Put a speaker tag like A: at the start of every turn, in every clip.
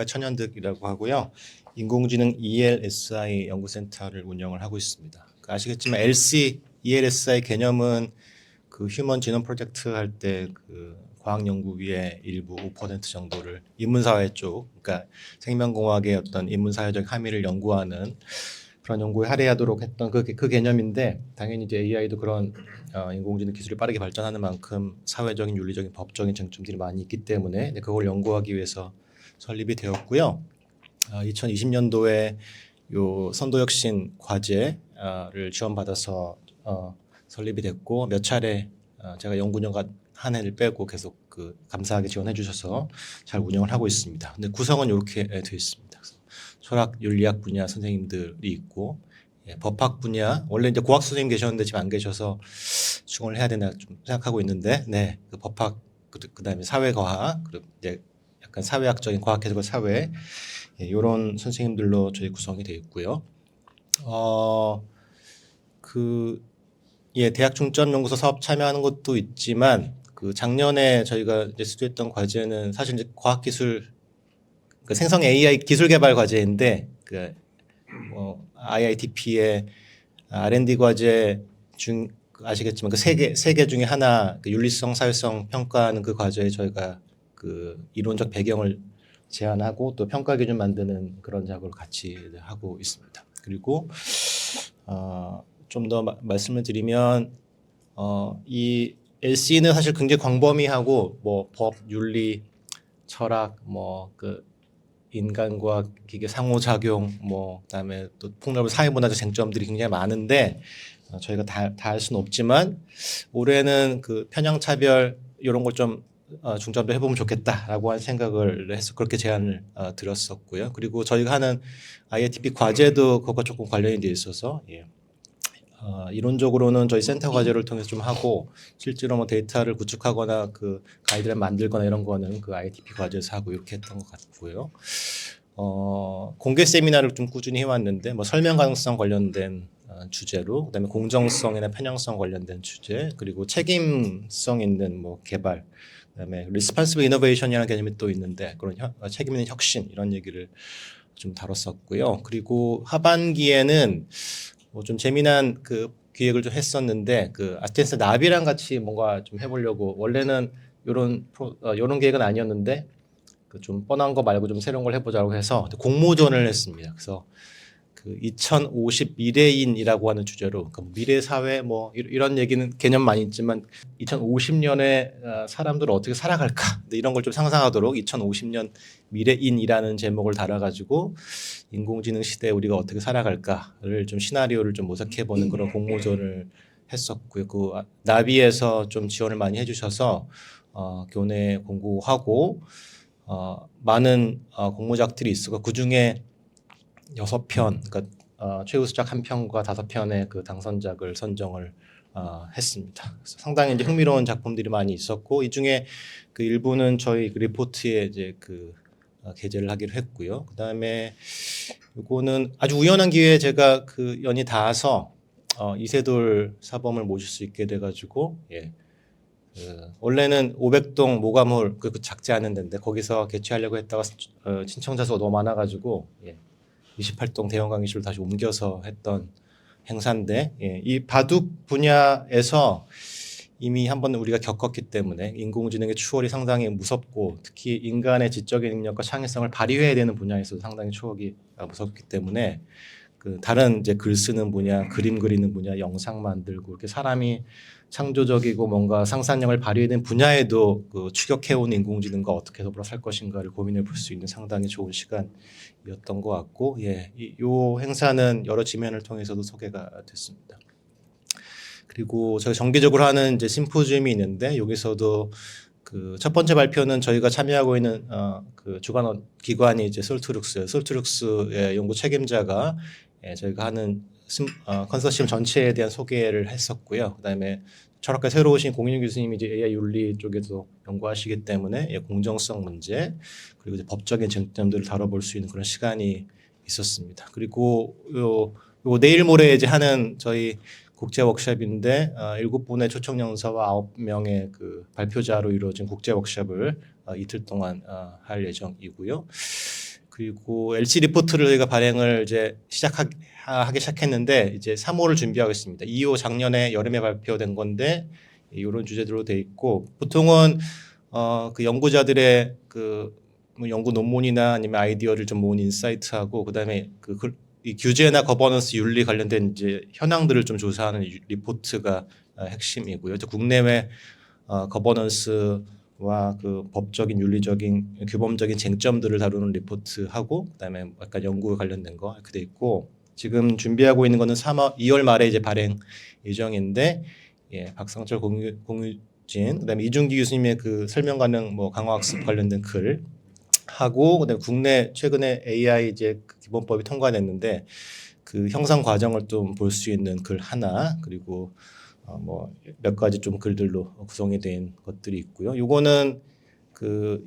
A: 국가 천연득이라고 하고요. 인공지능 ELSI 연구센터를 운영을 하고 있습니다. 아시겠지만 LC, ELSI 개념은 그 휴먼 지놈 프로젝트 할 때 그 과학연구비의 일부 5% 정도를 인문사회 쪽, 그러니까 생명공학의 어떤 인문사회적 함의를 연구하는 그런 연구에 할애하도록 했던 그 개념인데, 당연히 이제 AI도 그런 인공지능 기술이 빠르게 발전하는 만큼 사회적인, 윤리적인, 법적인 쟁점들이 많이 있기 때문에 그걸 연구하기 위해서 설립이 되었고요. 2020년도에 요 선도혁신 과제를 지원받아서 설립이 됐고, 몇 차례 제가 연구년 한 해를 빼고 계속 그 감사하게 지원해 주셔서 잘 운영을 하고 있습니다. 근데 구성은 이렇게 되어 있습니다. 철학, 윤리학 분야 선생님들이 있고, 법학 분야 원래 이제 고학 선생님 계셨는데 지금 안 계셔서 중원을 해야 되나 좀 생각하고 있는데, 네, 그 법학 그다음에 사회과학, 그리고 이제 약간 사회학적인 과학 해석과 사회, 이런 선생님들로 저희 구성이 되어 있고요. 대학 중점 연구소 사업 참여하는 것도 있지만, 그 작년에 저희가 이제 수료했던 과제는 사실 이제 과학기술, 그 생성 AI 기술 개발 과제인데, 그 IITP의 R&D 과제 중 아시겠지만 그 세 개 중에 하나, 그 윤리성, 사회성 평가하는 그 과제에 저희가 그 이론적 배경을 제안하고 또 평가 기준 만드는 그런 작업을 같이 하고 있습니다. 그리고 좀 더 말씀을 드리면 이 LC는 사실 굉장히 광범위하고 뭐 법, 윤리, 철학, 뭐 그 인간과 기계 상호작용, 뭐 그다음에 또 폭넓은 사회문화적 쟁점들이 굉장히 많은데 저희가 다 할 수는 없지만, 올해는 그 편향차별 이런 걸 좀 중점도 해보면 좋겠다라고 한 생각을 해서 그렇게 제안을 드렸었고요. 그리고 저희가 하는 IITP 과제도 그것과 조금 관련이 되어 있어서, 이론적으로는 저희 센터 과제를 통해서 좀 하고, 실제로 뭐 데이터를 구축하거나 그 가이드라인 만들거나 이런 거는 그 ITP 과제에서 하고 이렇게 했던 것 같고요. 공개 세미나를 좀 꾸준히 해왔는데, 뭐 설명 가능성 관련된 주제로, 그다음에 공정성이나 편향성 관련된 주제, 그리고 책임성 있는 뭐 개발, 그다음에 responsible innovation이라는 개념이 또 있는데, 그런 책임 있는 혁신 이런 얘기를 좀 다뤘었고요. 그리고 하반기에는 뭐 좀 재미난 그 기획을 좀 했었는데, 그 아스텐스 나비랑 같이 뭔가 좀 해보려고, 원래는 요런 계획은 아니었는데 그 좀 뻔한 거 말고 좀 새로운 걸 해보자고 해서 공모전을 했습니다. 그래서 그 2050 미래인이라고 하는 주제로, 그 미래 사회 뭐 이런 얘기는 개념 많이 있지만 2050년에 사람들은 어떻게 살아갈까, 이런 걸 좀 상상하도록 2050년 미래인이라는 제목을 달아가지고 인공지능 시대에 우리가 어떻게 살아갈까를 좀 시나리오를 좀 모색해보는 그런 공모전을 했었고요. 그 나비에서 좀 지원을 많이 해주셔서 교내 공고하고 많은 공모작들이 있었고, 그 중에 6편, 그러니까 최우수작 1편과 5편의 그 당선작을 선정을 했습니다. 그래서 상당히 이제 흥미로운 작품들이 많이 있었고, 이 중에 그 일부는 저희 그 리포트에 이제 그 게재를 하기로 했고요. 그다음에 요거는 아주 우연한 기회에 제가 그 연이 닿아서 이세돌 사범을 모실 수 있게 돼가지고, 원래는 500동 모가물 그 작지 않은 데인데 거기서 개최하려고 했다가 신청자 수가 너무 많아가지고 28동 대형 강의실로 다시 옮겨서 했던 행사인데, 이 바둑 분야에서 이미 한번 우리가 겪었기 때문에 인공지능의 추월이 상당히 무섭고, 특히 인간의 지적인 능력과 창의성을 발휘해야 되는 분야에서 상당히 추월이 무섭기 때문에, 그 다른 이제 글 쓰는 분야, 그림 그리는 분야, 영상 만들고 이렇게 사람이 창조적이고 뭔가 상상력을 발휘하는 분야에도 그 추격해온 인공지능과 어떻게 더불어 살 것인가를 고민해 볼 수 있는 상당히 좋은 시간이었던 것 같고, 이 행사는 여러 지면을 통해서도 소개가 됐습니다. 그리고 저희 정기적으로 하는 이제 심포지움이 있는데, 여기서도 그 첫 번째 발표는 저희가 참여하고 있는 그 주관 기관이 이제 솔트룩스의 연구 책임자가 저희가 하는 컨소시엄 전체에 대한 소개를 했었고요. 그다음에 철학과 새로 오신 공인윤 교수님이 이제 AI 윤리 쪽에서 연구하시기 때문에 공정성 문제, 그리고 이제 법적인 쟁점들을 다뤄볼 수 있는 그런 시간이 있었습니다. 그리고 요 내일 모레 이제 하는 저희 국제 워크숍인데 7분의 초청 연사와 9명의 그 발표자로 이루어진 국제 워크숍을 이틀 동안 할 예정이고요. 그리고 LC 리포트를 저희가 발행을 이제 하기 시작했는데 이제 3호를 준비하고 있습니다. 2호 작년에 여름에 발표된 건데 이런 주제들로 돼 있고 보통은 그 연구자들의 뭐 연구 논문이나 아니면 아이디어를 좀 모은 인사이트하고 그다음에 이 규제나 거버넌스 윤리 관련된 이제 현황들을 좀 조사하는 리포트가 핵심이고요. 국내외 거버넌스와 그 법적인 윤리적인 규범적인 쟁점들을 다루는 리포트하고 그다음에 약간 연구 관련된 거 이렇게 돼 있고 지금 준비하고 있는 거는 2월 말에 이제 발행 예정인데 박상철 공유진 그다음에 이준기 교수님의 그 설명 가능 뭐 강화학습 관련된 글 하고 그다음에 국내 최근에 AI 이제 기본법이 통과됐는데 그 형성 과정을 좀 볼 수 있는 글 하나 그리고 뭐 몇 가지 좀 글들로 구성이 된 것들이 있고요. 요거는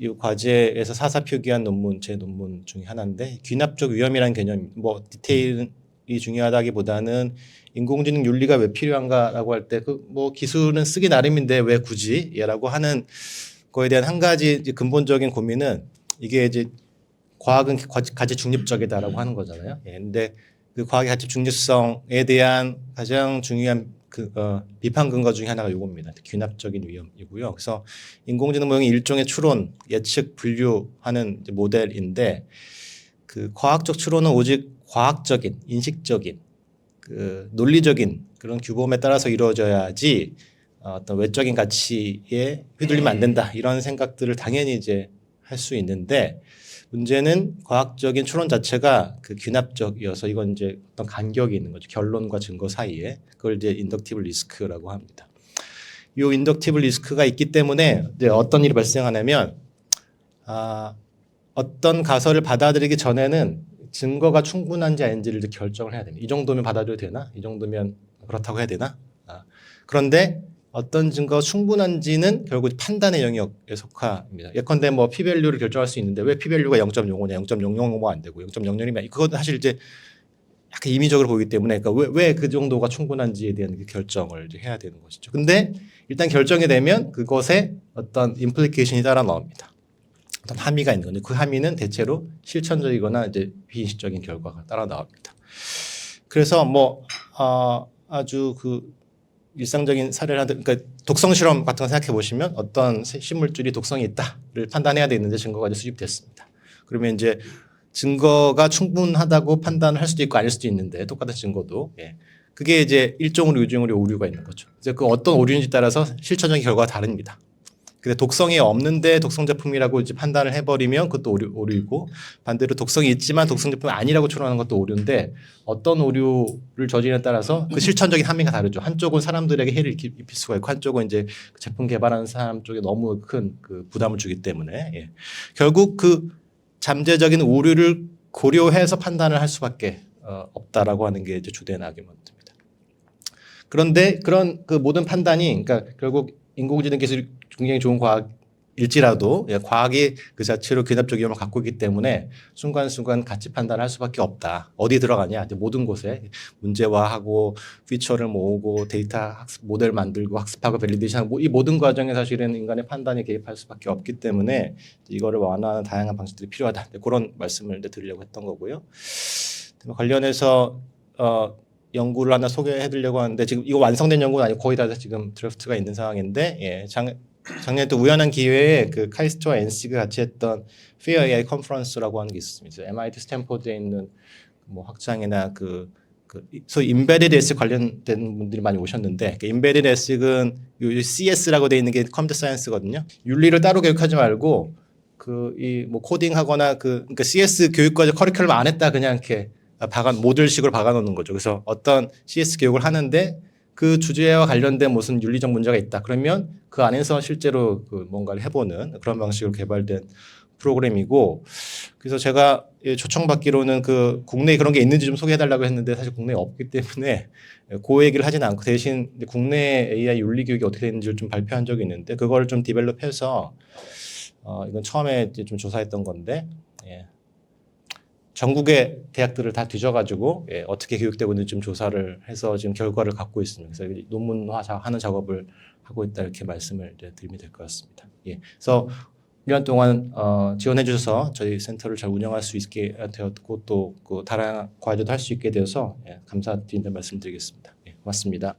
A: 이 과제에서 사사 표기한 논문 제 논문 중에 하나인데 귀납적 위험이라는 개념 뭐 디테일이 중요하다기보다는 인공지능 윤리가 왜 필요한가라고 할 때 그 뭐 기술은 쓰기 나름인데 왜 굳이 얘라고 하는 거에 대한 한 가지 이제 근본적인 고민은 이게 이제 과학은 가치 중립적이다라고 하는 거잖아요. 근데 그 과학의 가치 중립성에 대한 가장 중요한 비판 근거 중에 하나가 이겁니다. 귀납적인 위험이고요. 그래서 인공지능 모형이 일종의 추론, 예측, 분류하는 이제 모델인데 그 과학적 추론은 오직 과학적인, 인식적인, 그 논리적인 그런 규범에 따라서 이루어져야지 어떤 외적인 가치에 휘둘리면 안 된다 이런 생각들을 당연히 이제 할 수 있는데 문제는 과학적인 추론 자체가 그 귀납적이어서 이건 이제 어떤 간격이 있는 거죠. 결론과 증거 사이에 그걸 이제 인덕티브 리스크라고 합니다. 이 인덕티브 리스크가 있기 때문에 이제 어떤 일이 발생하냐면 어떤 가설을 받아들이기 전에는 증거가 충분한지 아닌지를 이제 결정을 해야 됩니다. 이 정도면 받아들여도 되나? 이 정도면 그렇다고 해야 되나? 그런데 어떤 증거가 충분한지는 결국 판단의 영역에 속합니다. 예컨대 뭐 p-밸류를 결정할 수 있는데 왜 p-밸류가 0.05냐, 0.005가 안 되고 0.00이면 그건 사실 이제 약간 임의적으로 보이기 때문에 그러니까 왜 그 정도가 충분한지에 대한 그 결정을 이제 해야 되는 것이죠. 근데 일단 결정이 되면 그것에 어떤 임플리케이션이 따라 나옵니다. 어떤 함의가 있는 건데 그 함의는 대체로 실천적이거나 이제 비인식적인 결과가 따라 나옵니다. 그래서 뭐 아주 일상적인 사례를 그러니까 독성 실험 같은 거 생각해 보시면 어떤 식물줄이 독성이 있다를 판단해야 되는데 증거가 이제 수집됐습니다. 그러면 이제 증거가 충분하다고 판단을 할 수도 있고 아닐 수도 있는데 똑같은 증거도 그게 이제 일종으로 유종으로 오류가 있는 거죠. 이제 그 어떤 오류인지 따라서 실천적인 결과가 다릅니다. 근데 독성이 없는데 독성 제품이라고 이제 판단을 해버리면 그것도 오류이고 반대로 독성이 있지만 독성 제품이 아니라고 추론하는 것도 오류인데 어떤 오류를 저지르냐에 따라서 그 실천적인 함의가 다르죠. 한쪽은 사람들에게 해를 입힐 수가 있고 한쪽은 이제 제품 개발하는 사람 쪽에 너무 큰 그 부담을 주기 때문에 결국 그 잠재적인 오류를 고려해서 판단을 할 수밖에 없다라고 하는 게 이제 주된 아규먼트입니다. 그런데 그런 그 모든 판단이 그러니까 결국 인공지능 기술이 굉장히 좋은 과학일지라도 과학이 그 자체로 귀납적 위험을 갖고 있기 때문에 순간순간 가치 판단을 할 수밖에 없다. 어디 들어가냐? 모든 곳에 문제화하고 피처를 모으고 데이터 학습 모델 만들고 학습하고 밸리데이션하고 이 모든 과정에 사실은 인간의 판단이 개입할 수밖에 없기 때문에 이거를 완화하는 다양한 방식들이 필요하다. 그런 말씀을 드리려고 했던 거고요. 관련해서 연구를 하나 소개해드리려고 하는데 지금 이거 완성된 연구는 아니고 거의 다 지금 드래프트가 있는 상황인데 작년에 또 우연한 기회에 그 카이스트와 NC가 같이 했던 Fair AI 컨퍼런스라고 하는 게 있습니다. MIT 스탠포드에 있는 뭐 학장이나 소위 인베디드 에식 관련된 분들이 많이 오셨는데 인베디드 에식은 CS라고 돼 있는 게 컴퓨터 사이언스거든요. 윤리를 따로 교육하지 말고 뭐 코딩하거나 그러니까 CS 교육과제 커리큘럼 안 했다 그냥 이렇게 모듈식으로 박아놓는 거죠. 그래서 어떤 CS 교육을 하는데 그 주제와 관련된 무슨 윤리적 문제가 있다. 그러면 그 안에서 실제로 뭔가를 해보는 그런 방식으로 개발된 프로그램이고 그래서 제가 초청받기로는 국내에 그런 게 있는지 좀 소개해달라고 했는데 사실 국내에 없기 때문에 그 얘기를 하진 않고 대신 국내 AI 윤리 교육이 어떻게 되는지를 좀 발표한 적이 있는데 그걸 좀 디벨롭해서 이건 처음에 이제 좀 조사했던 건데 전국의 대학들을 다 뒤져가지고 어떻게 교육되고 있는지 좀 조사를 해서 지금 결과를 갖고 있습니다. 그래서 논문화하는 작업을 하고 있다 이렇게 말씀을 드리면 될 것 같습니다. 그래서 1년 동안 지원해 주셔서 저희 센터를 잘 운영할 수 있게 되었고 또 그 다양한 과제도 할 수 있게 되어서 예, 감사드린다는 말씀드리겠습니다. 예, 고맙습니다.